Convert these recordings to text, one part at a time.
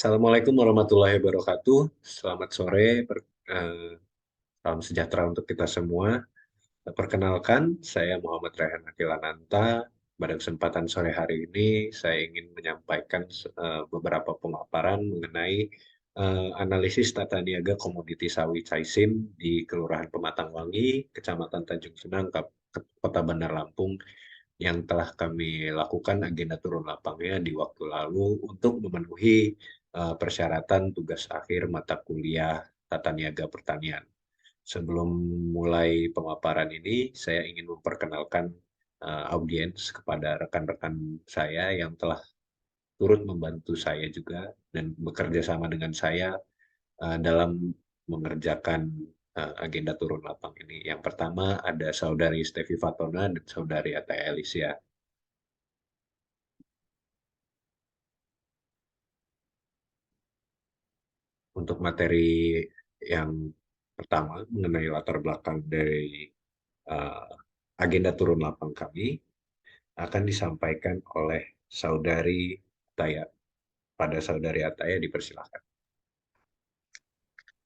Assalamualaikum warahmatullahi wabarakatuh. Selamat sore, salam sejahtera untuk kita semua. Perkenalkan, saya Muhammad Rehan Akilananta. Pada kesempatan sore hari ini, saya ingin menyampaikan beberapa pemaparan mengenai analisis tata niaga komoditi sawi Caisim di Kelurahan Pematangwangi, Kecamatan Tanjung Senang, Kota Bandar Lampung, yang telah kami lakukan agenda turun lapangnya di waktu lalu untuk memenuhi persyaratan tugas akhir mata kuliah Tata Niaga Pertanian. Sebelum mulai pemaparan ini, saya ingin memperkenalkan audiens kepada rekan-rekan saya yang telah turut membantu saya juga dan bekerja sama dengan saya dalam mengerjakan agenda turun lapang ini. Yang pertama ada Saudari Stevi Fatona dan Saudari Ataya Alicia. Untuk materi yang pertama mengenai latar belakang dari uh, agenda turun lapang kami akan disampaikan oleh Saudari Ataya. Pada Saudari Ataya dipersilakan.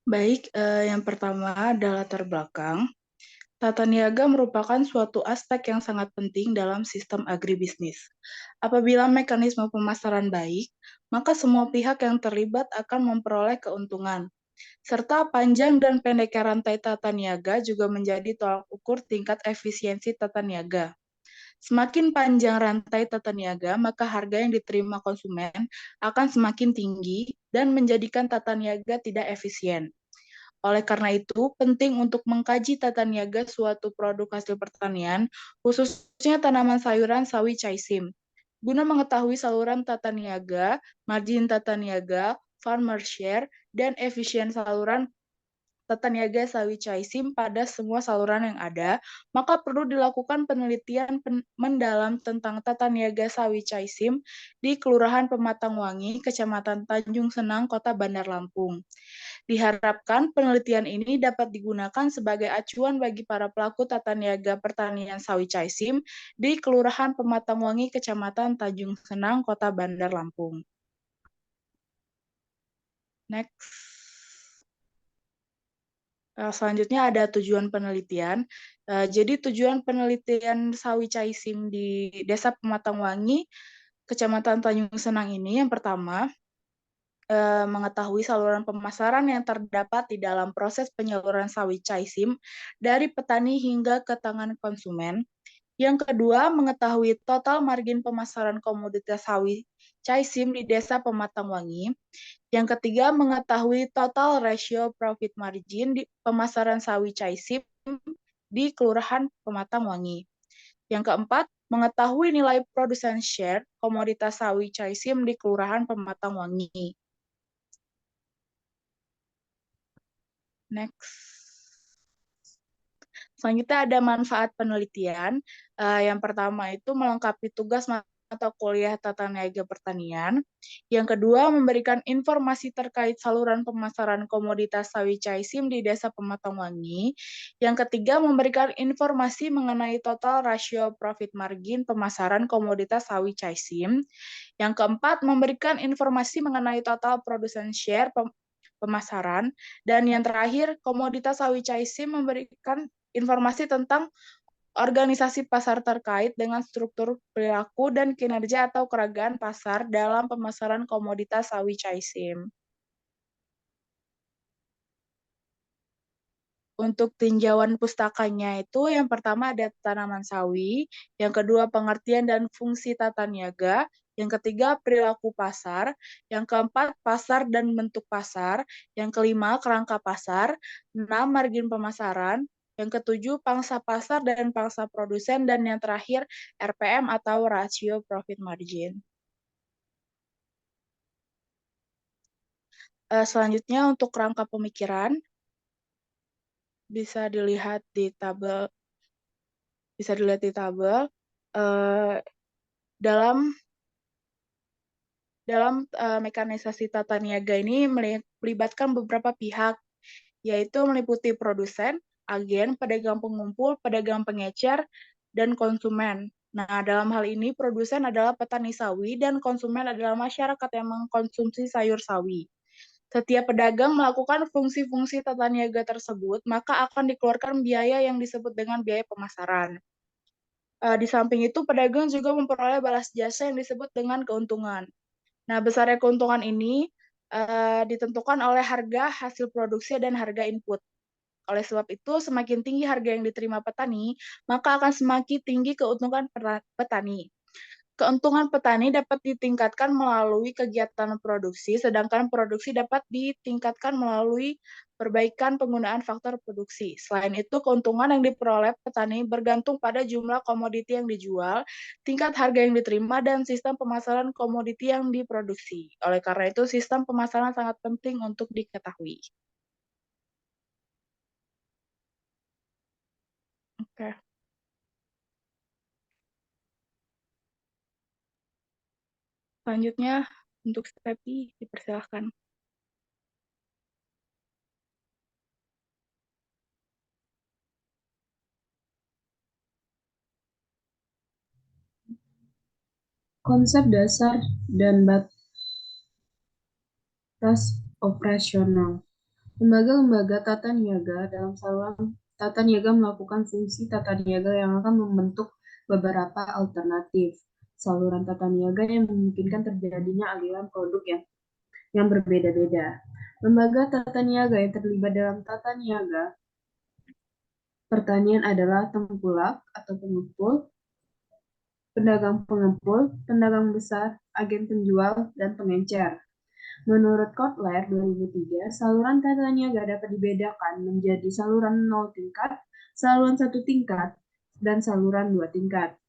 Baik, yang pertama adalah latar belakang. Tata niaga merupakan suatu aspek yang sangat penting dalam sistem agribisnis. Apabila mekanisme pemasaran baik, maka semua pihak yang terlibat akan memperoleh keuntungan. Serta panjang dan pendeknya rantai tata niaga juga menjadi tolak ukur tingkat efisiensi tata niaga. Semakin panjang rantai tata niaga, maka harga yang diterima konsumen akan semakin tinggi dan menjadikan tata niaga tidak efisien. Oleh karena itu, penting untuk mengkaji tata niaga suatu produk hasil pertanian, khususnya tanaman sayuran sawi Caisim, guna mengetahui saluran tata niaga, margin tata niaga, farmer share, dan efisien saluran tata niaga sawi Caisim pada semua saluran yang ada, maka perlu dilakukan penelitian mendalam tentang tata niaga sawi Caisim di Kelurahan Pematangwangi, Kecamatan Tanjung Senang, Kota Bandar Lampung. Diharapkan penelitian ini dapat digunakan sebagai acuan bagi para pelaku tata niaga pertanian sawi Caisim di Kelurahan Pematangwangi, Kecamatan Tanjung Senang, Kota Bandar Lampung. Next. Selanjutnya ada tujuan penelitian. Jadi tujuan penelitian sawi Caisim di Desa Pematangwangi, Kecamatan Tanjung Senang ini yang pertama, mengetahui saluran pemasaran yang terdapat di dalam proses penyaluran sawi Caisim dari petani hingga ke tangan konsumen. Yang kedua, mengetahui total margin pemasaran komoditas sawi Caisim di Desa Pematangwangi. Yang ketiga, mengetahui total ratio profit margin di pemasaran sawi Caisim di Kelurahan Pematangwangi. Yang keempat, mengetahui nilai produsen share komoditas sawi Caisim di Kelurahan Pematangwangi. Next. Selanjutnya ada manfaat penelitian. Yang pertama itu melengkapi tugas mata kuliah tata niaga pertanian. Yang kedua, memberikan informasi terkait saluran pemasaran komoditas sawi Caisim di Desa Pematangwangi. Yang ketiga, memberikan informasi mengenai total rasio profit margin pemasaran komoditas sawi Caisim. Yang keempat, memberikan informasi mengenai total produsen share pemasaran. Dan yang terakhir, komoditas sawi Caisim memberikan informasi tentang organisasi pasar terkait dengan struktur perilaku dan kinerja atau keragaan pasar dalam pemasaran komoditas sawi Caisim. Untuk tinjauan pustakanya itu yang pertama ada tanaman sawi, yang kedua pengertian dan fungsi tata niaga, yang ketiga perilaku pasar, yang keempat pasar dan bentuk pasar, yang kelima kerangka pasar, 6 margin pemasaran, yang ketujuh pangsa pasar dan pangsa produsen, dan yang terakhir RPM atau rasio profit margin. Selanjutnya untuk kerangka pemikiran bisa dilihat di tabel dalam mekanisasi tata niaga ini melibatkan beberapa pihak, yaitu meliputi produsen, agen, pedagang pengumpul, pedagang pengecer, dan konsumen. Nah, dalam hal ini produsen adalah petani sawi dan konsumen adalah masyarakat yang mengkonsumsi sayur sawi. Setiap pedagang melakukan fungsi-fungsi tata niaga tersebut, maka akan dikeluarkan biaya yang disebut dengan biaya pemasaran. Di samping itu, pedagang juga memperoleh balas jasa yang disebut dengan keuntungan. Nah, besarnya keuntungan ini ditentukan oleh harga hasil produksi dan harga input. Oleh sebab itu, semakin tinggi harga yang diterima petani, maka akan semakin tinggi keuntungan petani. Keuntungan petani dapat ditingkatkan melalui kegiatan produksi, sedangkan produksi dapat ditingkatkan melalui perbaikan penggunaan faktor produksi. Selain itu, keuntungan yang diperoleh petani bergantung pada jumlah komoditi yang dijual, tingkat harga yang diterima, dan sistem pemasaran komoditi yang diproduksi. Oleh karena itu, sistem pemasaran sangat penting untuk diketahui. Oke, selanjutnya untuk Stepi dipersilahkan. Konsep dasar dan batas operasional. Lembaga-lembaga tata niaga dalam saluran tata niaga melakukan fungsi tata niaga yang akan membentuk beberapa alternatif saluran tata niaga yang memungkinkan terjadinya aliran produk yang berbeda-beda. Lembaga tata niaga yang terlibat dalam tata niaga pertanian adalah tengkulak atau pengepul, pedagang pedagang besar, agen penjual, dan pengencer. Menurut Kotler 2003, saluran tata niaga dapat dibedakan menjadi saluran 0 tingkat, saluran 1 tingkat, dan saluran 2 tingkat.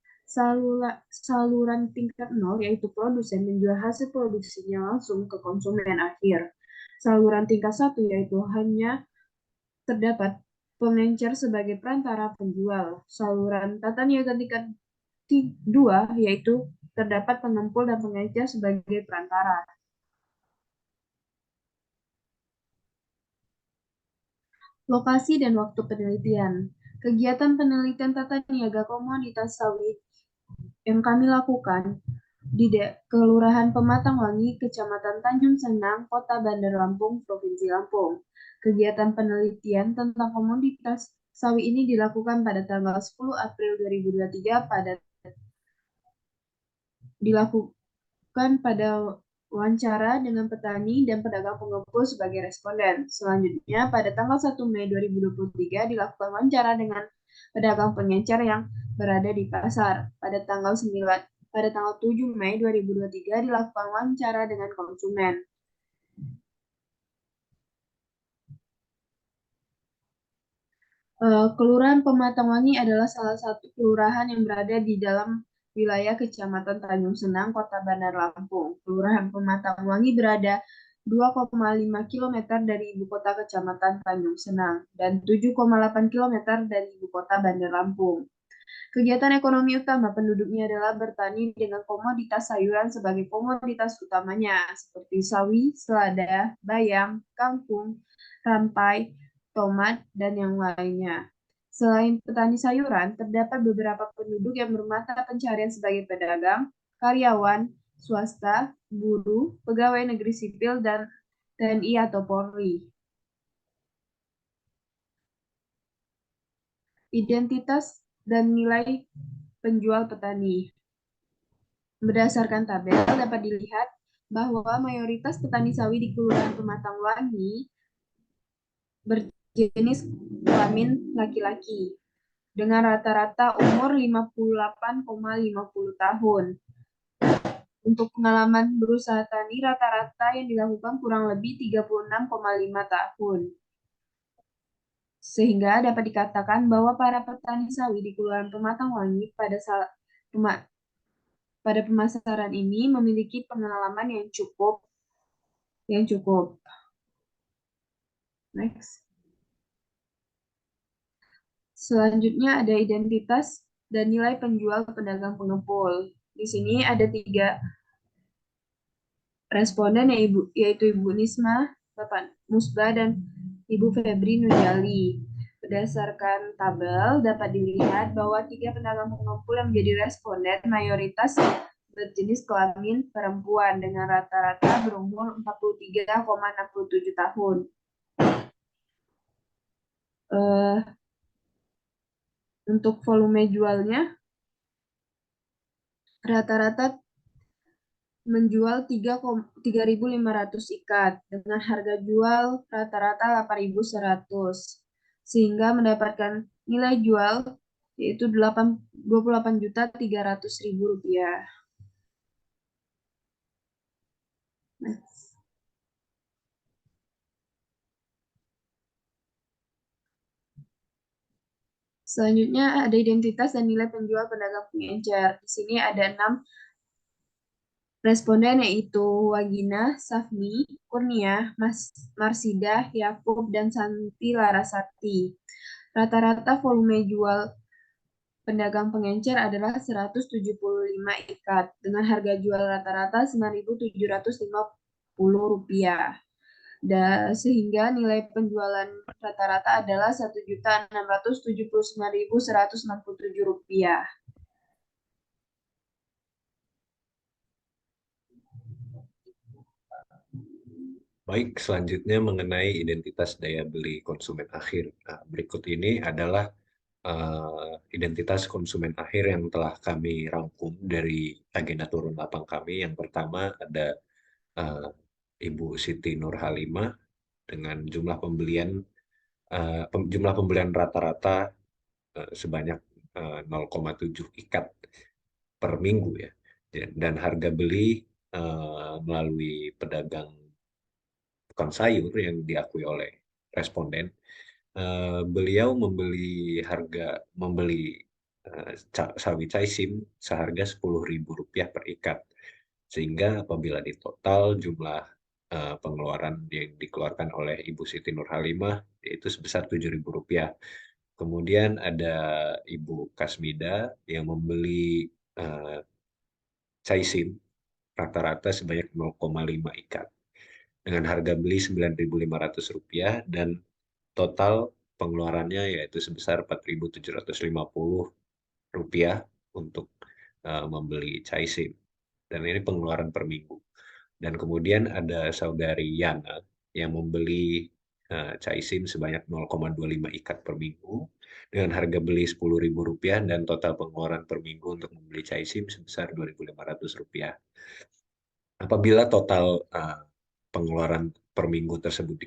Saluran tingkat 0 yaitu produsen menjual hasil produksinya langsung ke konsumen akhir. Saluran tingkat 1 yaitu hanya terdapat pengencer sebagai perantara penjual. Saluran tata niaga tingkat 2 yaitu terdapat pengempul dan pengencer sebagai perantara. Lokasi dan waktu penelitian. Kegiatan penelitian tata niaga komoditas sawit yang kami lakukan di Kelurahan Pematangwangi, Kecamatan Tanjung Senang, Kota Bandar Lampung, Provinsi Lampung. Kegiatan penelitian tentang komoditas sawi ini dilakukan pada tanggal 10 April 2023 dilakukan pada wawancara dengan petani dan pedagang pengepul sebagai responden. Selanjutnya, pada tanggal 1 Mei 2023 dilakukan wawancara dengan pedagang pengecer yang berada di pasar. Pada tanggal 7 Mei 2023 dilakukan wawancara dengan konsumen. Kelurahan Pematangwangi adalah salah satu kelurahan yang berada di dalam wilayah Kecamatan Tanjung Senang, Kota Bandar Lampung. Kelurahan Pematangwangi berada 2,5 km dari ibu kota Kecamatan Tanjung Senang dan 7,8 km dari ibu kota Bandar Lampung. Kegiatan ekonomi utama penduduknya adalah bertani dengan komoditas sayuran sebagai komoditas utamanya, seperti sawi, selada, bayam, kangkung, rampai, tomat, dan yang lainnya. Selain petani sayuran, terdapat beberapa penduduk yang bermata pencarian sebagai pedagang, karyawan, swasta, buruh, pegawai negeri sipil, dan TNI atau Polri. Identitas dan nilai penjual petani. Berdasarkan tabel dapat dilihat bahwa mayoritas petani sawi di Kelurahan Pematangwangi berjenis kelamin laki-laki dengan rata-rata umur 58,50 tahun. Untuk pengalaman berusaha tani rata-rata yang dilakukan kurang lebih 36,5 tahun. Sehingga dapat dikatakan bahwa para petani sawi di Kelurahan Pematangwangi pada pemasaran ini memiliki pengalaman yang cukup. Next. Selanjutnya ada identitas dan nilai penjual pedagang pengepul. Di sini ada 3 responden yaitu Ibu Nisma, Bapak Musba, dan Ibu Febri Nujali. Berdasarkan tabel, dapat dilihat bahwa 3 pedagang pengumpul yang menjadi responden mayoritas berjenis kelamin perempuan dengan rata-rata berumur 43,67 tahun. Untuk volume jualnya, rata-rata menjual 3.500 ikat dengan harga jual rata-rata 8.100 sehingga mendapatkan nilai jual yaitu 28.300.000 rupiah. Selanjutnya ada identitas dan nilai penjual pedagang pengencer. Di sini ada 6 responden yaitu Wagina, Safni, Kurnia, Marsida, Yakub, dan Santi Larasati. Rata-rata volume jual pedagang pengencer adalah 175 ikat dengan harga jual rata-rata Rp9.750. Sehingga nilai penjualan rata-rata adalah Rp1.679.167. Baik, selanjutnya mengenai identitas daya beli konsumen akhir. Nah, berikut ini adalah identitas konsumen akhir yang telah kami rangkum dari agenda turun lapang kami. Yang pertama ada uh, Ibu Siti Nurhalimah dengan jumlah pembelian rata-rata sebanyak 0,7 ikat per minggu ya. Dan harga beli melalui pedagang tukang sayur yang diakui oleh responden, beliau membeli sawi caisim seharga Rp10.000 per ikat, sehingga apabila ditotal jumlah pengeluaran yang dikeluarkan oleh Ibu Siti Nurhalimah yaitu sebesar Rp7.000. Kemudian ada Ibu Kasmida yang membeli caisim rata-rata sebanyak 0,5 ikat dengan harga beli Rp9.500 dan total pengeluarannya yaitu sebesar Rp4.750 untuk membeli caisim, dan ini pengeluaran per minggu. Dan kemudian ada saudari Yana yang membeli caisim sebanyak 0,25 ikat per minggu dengan harga beli Rp10.000 dan total pengeluaran per minggu untuk membeli caisim sebesar Rp2.500. Apabila total pengeluaran per minggu tersebut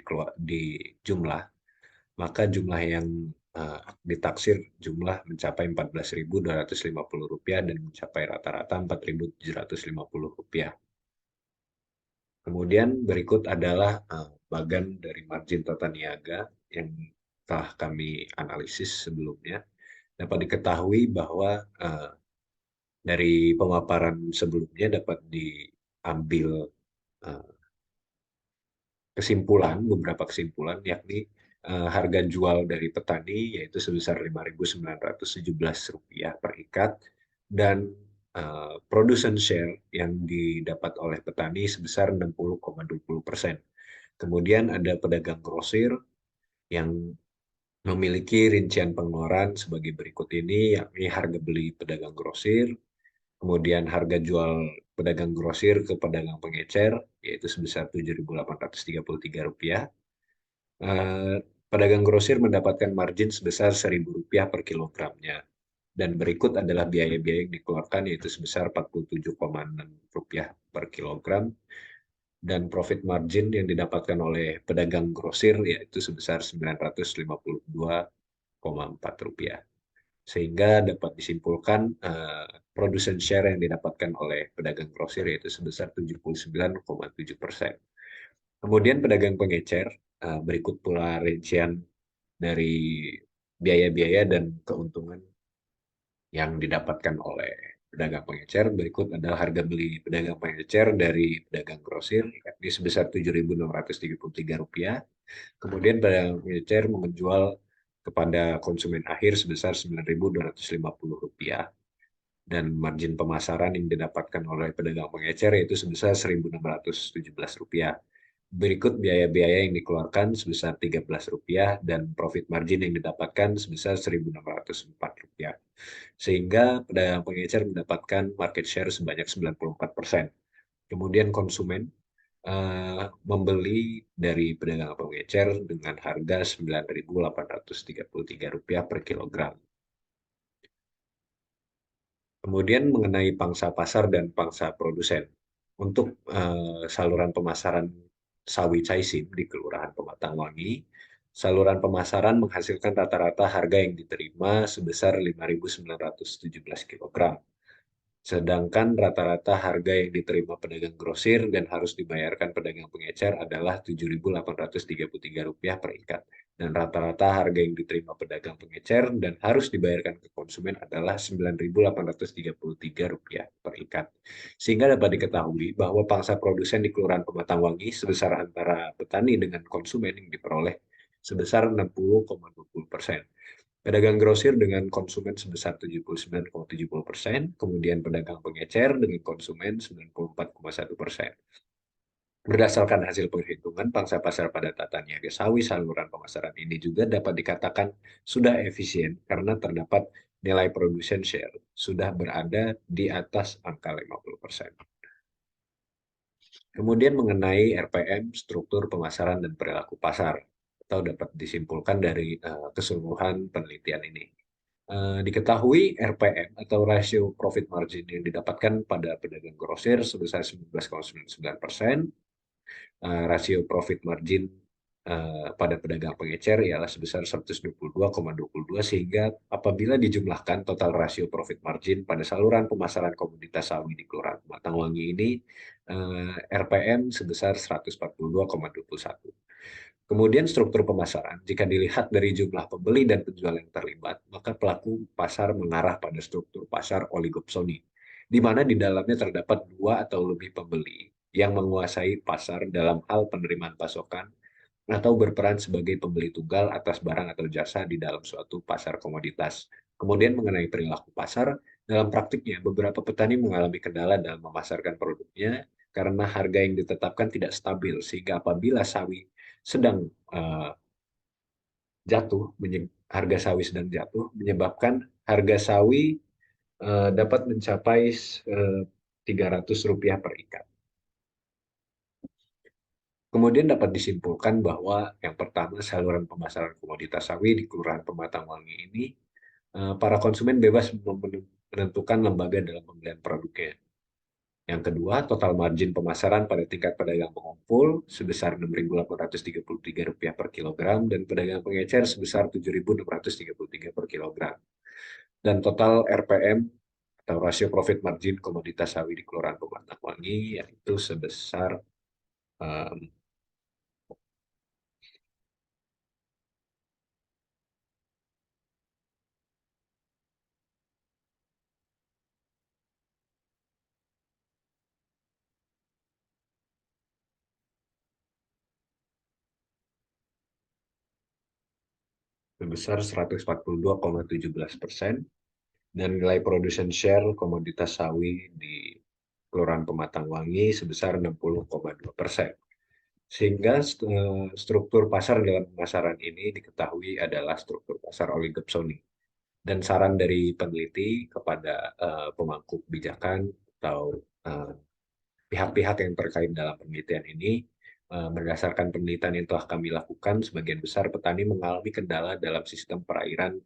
jumlah, maka jumlah yang ditaksir jumlah mencapai Rp14.250 dan mencapai rata-rata Rp4.750. Kemudian berikut adalah bagan dari margin tata niaga yang telah kami analisis sebelumnya. Dapat diketahui bahwa dari pemaparan sebelumnya dapat diambil beberapa kesimpulan, yakni harga jual dari petani yaitu sebesar Rp5.917 per ikat, dan production share yang didapat oleh petani sebesar 60,20%. Kemudian ada pedagang grosir yang memiliki rincian pengeluaran sebagai berikut ini, yakni harga beli pedagang grosir, kemudian harga jual pedagang grosir ke pedagang pengecer yaitu sebesar Rp7.833. Pedagang grosir mendapatkan margin sebesar Rp1.000 per kilogramnya. Dan berikut adalah biaya-biaya yang dikeluarkan yaitu sebesar Rp47,6 per kilogram. Dan profit margin yang didapatkan oleh pedagang grosir yaitu sebesar Rp982,4. Sehingga dapat disimpulkan production share yang didapatkan oleh pedagang grosir yaitu sebesar 79,7%. Kemudian pedagang pengecer, berikut pula rincian dari biaya-biaya dan keuntungan yang didapatkan oleh pedagang pengecer. Berikut adalah harga beli pedagang pengecer dari pedagang grosir, yakni sebesar Rp7.633. Kemudian pedagang pengecer menjual kepada konsumen akhir sebesar Rp9.250. Dan margin pemasaran yang didapatkan oleh pedagang pengecer yaitu sebesar Rp1.617. Berikut biaya-biaya yang dikeluarkan sebesar Rp13 dan profit margin yang didapatkan sebesar Rp1.604. Sehingga pedagang pengecer mendapatkan market share sebanyak 94%. Kemudian konsumen membeli dari pedagang pengecer dengan harga Rp9.833 per kilogram. Kemudian mengenai pangsa pasar dan pangsa produsen. Untuk saluran pemasaran sawi Caisim di Kelurahan Pematang Wangi, saluran pemasaran menghasilkan rata-rata harga yang diterima sebesar 5.917 kg. Sedangkan rata-rata harga yang diterima pedagang grosir dan harus dibayarkan pedagang pengecer adalah Rp7.833 per ikat. Dan rata-rata harga yang diterima pedagang pengecer dan harus dibayarkan ke konsumen adalah Rp9.833 per ikat. Sehingga dapat diketahui bahwa pangsa produsen di Kelurahan Pematang Wangi sebesar antara petani dengan konsumen yang diperoleh sebesar 60,20%. Pedagang grosir dengan konsumen sebesar 79,70%, kemudian pedagang pengecer dengan konsumen 94,1%. Berdasarkan hasil perhitungan pangsa pasar pada tata niaga sawi saluran pemasaran ini juga dapat dikatakan sudah efisien karena terdapat nilai production share sudah berada di atas angka 50%. Kemudian mengenai RPM, struktur pemasaran dan perilaku pasar, atau dapat disimpulkan dari keseluruhan penelitian ini. Diketahui RPM atau rasio profit margin yang didapatkan pada pedagang grosir sebesar 19,99%, rasio profit margin pada pedagang pengecer ialah sebesar 122,22, sehingga apabila dijumlahkan total rasio profit margin pada saluran pemasaran komoditas sawi di Kelurahan Pematang Wangi ini RPM sebesar 142,21. Kemudian struktur pemasaran, jika dilihat dari jumlah pembeli dan penjual yang terlibat, maka pelaku pasar mengarah pada struktur pasar oligopsoni, di mana di dalamnya terdapat dua atau lebih pembeli yang menguasai pasar dalam hal penerimaan pasokan atau berperan sebagai pembeli tunggal atas barang atau jasa di dalam suatu pasar komoditas. Kemudian mengenai perilaku pasar, dalam praktiknya beberapa petani mengalami kendala dalam memasarkan produknya karena harga yang ditetapkan tidak stabil, sehingga apabila sawi sedang jatuh, harga sawi sedang jatuh, menyebabkan harga sawi dapat mencapai Rp300 per ikat. Kemudian dapat disimpulkan bahwa yang pertama, saluran pemasaran komoditas sawi di Kelurahan Pematang Wangi ini, para konsumen bebas menentukan lembaga dalam pembelian produknya. Yang kedua, total margin pemasaran pada tingkat pedagang pengumpul sebesar Rp6.833 per kilogram dan pedagang pengecer sebesar Rp7.633 per kilogram. Dan total RPM atau rasio profit margin komoditas sawi di Kelurahan Pematang Wangi yaitu sebesar sebesar 142,17%, dan nilai production share komoditas sawi di Kelurahan Pematang Wangi sebesar 60,2%. Sehingga struktur pasar dalam pemasaran ini diketahui adalah struktur pasar oligopsoni. Dan saran dari peneliti kepada pemangku kebijakan atau pihak-pihak yang terkait dalam penelitian ini, berdasarkan penelitian yang telah kami lakukan, sebagian besar petani mengalami kendala dalam sistem pengairan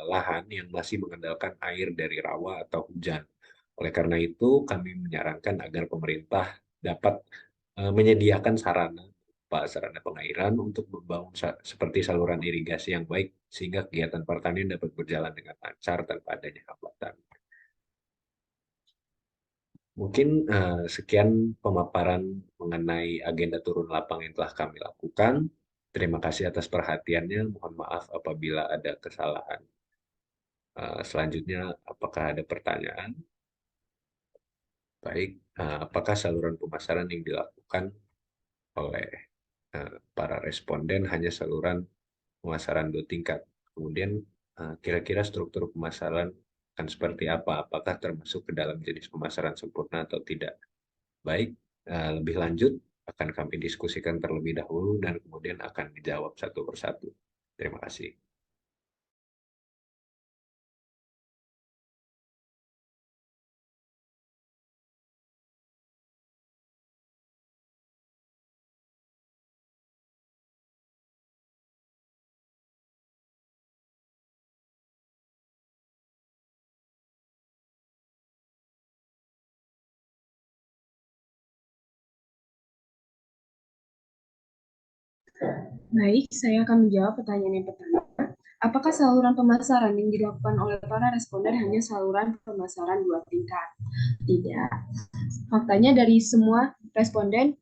lahan yang masih mengandalkan air dari rawa atau hujan. Oleh karena itu, kami menyarankan agar pemerintah dapat menyediakan sarana pengairan untuk membangun seperti saluran irigasi yang baik, sehingga kegiatan pertanian dapat berjalan dengan lancar tanpa adanya hambatan. Mungkin sekian pemaparan mengenai agenda turun lapang yang telah kami lakukan. Terima kasih atas perhatiannya. Mohon maaf apabila ada kesalahan. Selanjutnya, apakah ada pertanyaan? Baik, apakah saluran pemasaran yang dilakukan oleh para responden hanya saluran pemasaran 2 tingkat? Kemudian, kira-kira struktur pemasaran akan seperti apa? Apakah termasuk ke dalam jenis pemasaran sempurna atau tidak? Baik, lebih lanjut, akan kami diskusikan terlebih dahulu dan kemudian akan dijawab satu persatu. Terima kasih. Baik, saya akan menjawab pertanyaan yang pertama. Apakah saluran pemasaran yang dilakukan oleh para responden hanya saluran pemasaran dua tingkat? Tidak. Faktanya dari semua responden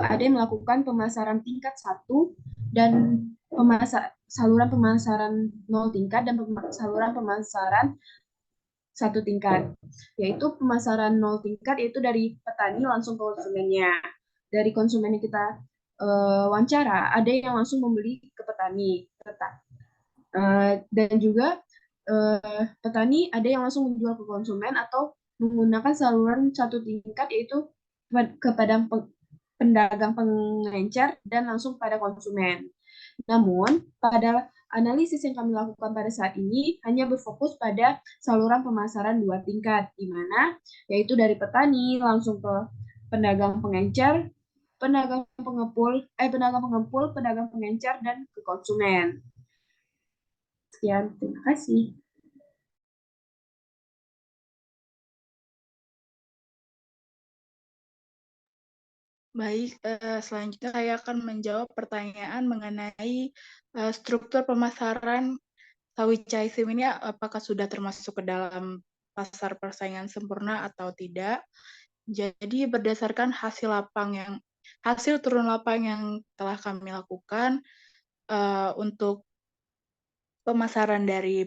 ada yang melakukan pemasaran tingkat 1 dan saluran pemasaran 0 tingkat dan saluran pemasaran 1 tingkat. Yaitu pemasaran 0 tingkat yaitu dari petani langsung ke konsumennya. Dari konsumen yang kita wawancara, ada yang langsung membeli ke petani. Dan juga petani ada yang langsung menjual ke konsumen atau menggunakan saluran 1 tingkat yaitu kepada pedagang pengencer dan langsung pada konsumen. Namun, pada analisis yang kami lakukan pada saat ini hanya berfokus pada saluran pemasaran 2 tingkat, di mana yaitu dari petani langsung ke pedagang pengencer, pedagang pengepul, pedagang pengencer, dan ke konsumen. Sekian, terima kasih. Baik, selanjutnya saya akan menjawab pertanyaan mengenai struktur pemasaran sawit Caisim ini apakah sudah termasuk ke dalam pasar persaingan sempurna atau tidak. Jadi berdasarkan hasil turun lapang yang telah kami lakukan untuk pemasaran dari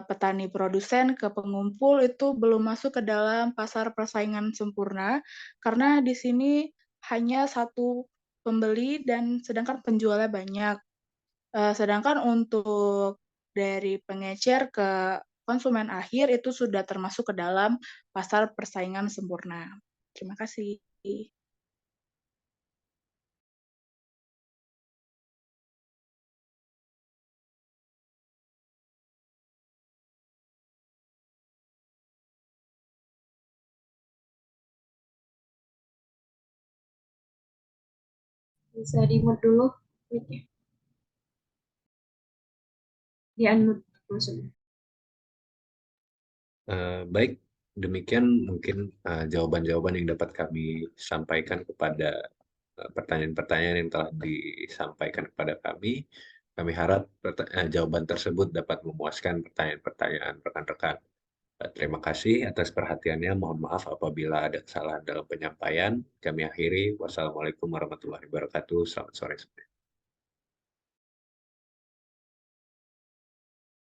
petani produsen ke pengumpul itu belum masuk ke dalam pasar persaingan sempurna karena di sini hanya satu pembeli dan sedangkan penjualnya banyak. Sedangkan untuk dari pengecer ke konsumen akhir itu sudah termasuk ke dalam pasar persaingan sempurna. Terima kasih. Bisa di-mute dulu mic-nya. Di-unmute maksudnya. Baik, demikian mungkin jawaban-jawaban yang dapat kami sampaikan kepada pertanyaan-pertanyaan yang telah disampaikan kepada kami. Kami harap jawaban tersebut dapat memuaskan pertanyaan-pertanyaan rekan-rekan. Terima kasih atas perhatiannya. Mohon maaf apabila ada kesalahan dalam penyampaian. Kami akhiri. Wassalamualaikum warahmatullahi wabarakatuh. Selamat sore.